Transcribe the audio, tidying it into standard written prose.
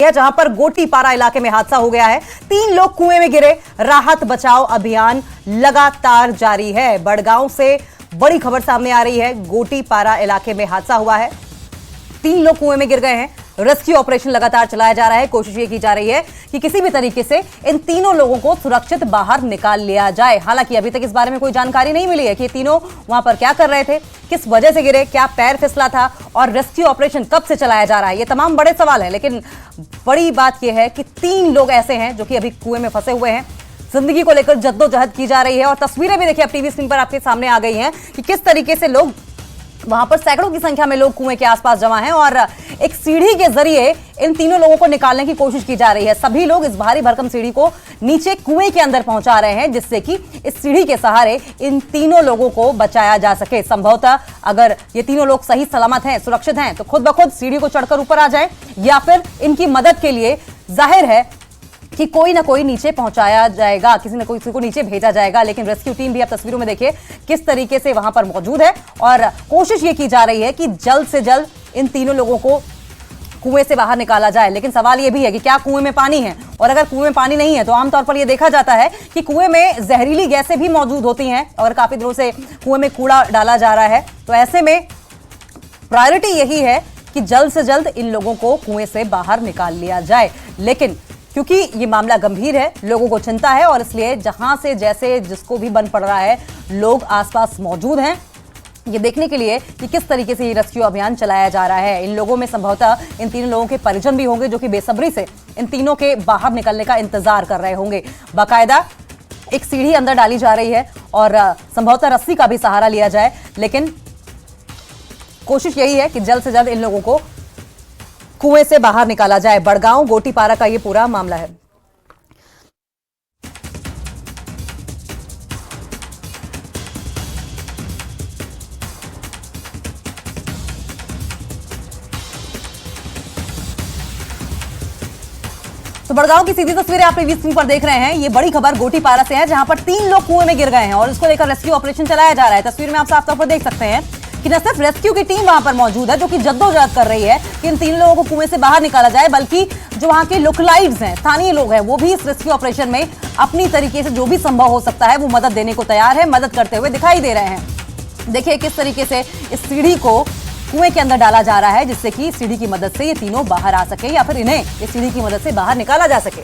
जहां पर गोटीपारा इलाके में हादसा हो गया है। 3 लोग कुएं में गिरे। राहत बचाव अभियान लगातार जारी है। बड़गांव से बड़ी खबर सामने आ रही है। गोटीपारा इलाके में हादसा हुआ है। 3 लोग कुएं में गिर गए हैं। रेस्क्यू ऑपरेशन लगातार चलाया जा रहा है। कोशिश ये की जा रही है कि किसी भी तरीके से इन तीनों लोगों को सुरक्षित बाहर निकाल लिया जाए। हालांकि अभी तक इस बारे में कोई जानकारी नहीं मिली है कि ये तीनों वहां पर क्या कर रहे थे, किस वजह से गिरे, क्या पैर फिसला था और रेस्क्यू ऑपरेशन कब से चलाया जा रहा है। ये तमाम बड़े सवाल हैं, लेकिन बड़ी बात यह है कि 3 लोग ऐसे हैं जो कि अभी कुएं में फंसे हुए हैं। जिंदगी को लेकर जद्दोजहद की जा रही है और तस्वीरें भी देखिए अब टीवी स्क्रीन पर आपके सामने आ गई हैं कि किस तरीके से लोग वहां पर सैकड़ों की संख्या में लोग कुएं के आसपास जमा हैं और एक सीढ़ी के जरिए इन तीनों लोगों को निकालने की कोशिश की जा रही है। सभी लोग इस भारी भरकम सीढ़ी को नीचे कुएं के अंदर पहुंचा रहे हैं, जिससे कि इस सीढ़ी के सहारे इन तीनों लोगों को बचाया जा सके। संभवतः अगर ये तीनों लोग सही सलामत हैं, सुरक्षित हैं, तो खुद ब खुद सीढ़ी को चढ़कर ऊपर आ जाए या फिर इनकी मदद के लिए जाहिर है कि कोई ना कोई नीचे पहुंचाया जाएगा, किसी को नीचे भेजा जाएगा। लेकिन रेस्क्यू टीम भी आप तस्वीरों में देखिए किस तरीके से वहां पर मौजूद है और कोशिश ये की जा रही है कि जल्द से जल्द इन तीनों लोगों को कुएं से बाहर निकाला जाए। लेकिन सवाल ये भी है कि क्या कुएं में पानी है, और अगर कुएं में पानी नहीं है तो आमतौर पर यह देखा जाता है कि कुएं में जहरीली गैसें भी मौजूद होती हैं और काफी दिनों से कुएं में कूड़ा डाला जा रहा है। तो ऐसे में प्रायोरिटी यही है कि जल्द से जल्द इन लोगों को कुएं से बाहर निकाल लिया जाए। लेकिन क्योंकि ये मामला गंभीर है, लोगों को चिंता है और इसलिए जहां से जैसे जिसको भी बन पड़ रहा है, लोग आसपास मौजूद हैं ये देखने के लिए कि किस तरीके से ये रेस्क्यू अभियान चलाया जा रहा है। इन लोगों में संभवतः इन 3 लोगों के परिजन भी होंगे जो कि बेसब्री से इन तीनों के बाहर निकलने का इंतजार कर रहे होंगे। बाकायदा एक सीढ़ी अंदर डाली जा रही है और संभवतः रस्सी का भी सहारा लिया जाए। लेकिन कोशिश यही है कि जल्द से जल्द इन लोगों को कुएं से बाहर निकाला जाए। बड़गांव गोटीपारा का ये पूरा मामला है। तो बड़गांव की सीधी तस्वीरें आप टीवी स्क्रीन पर देख रहे हैं। ये बड़ी खबर गोटीपारा से है, जहां पर 3 लोग कुएं में गिर गए हैं और इसको लेकर रेस्क्यू ऑपरेशन चलाया जा रहा है। तस्वीर में आप साफ तौर पर देख सकते हैं कि न सिर्फ रेस्क्यू की टीम वहां पर मौजूद है जो कि जद्दोजहद कर रही है कि इन 3 लोगों को कुएं से बाहर निकाला जाए, बल्कि जो वहां के लोकलाइट्स हैं, स्थानीय लोग हैं, वो भी इस रेस्क्यू ऑपरेशन में अपनी तरीके से जो भी संभव हो सकता है वो मदद देने को तैयार है, मदद करते हुए दिखाई दे रहे हैं। देखिए किस तरीके से इस सीढ़ी को कुएं के अंदर डाला जा रहा है, जिससे कि सीढ़ी की मदद से ये तीनों बाहर आ सके या फिर इन्हें इस सीढ़ी की मदद से बाहर निकाला जा सके।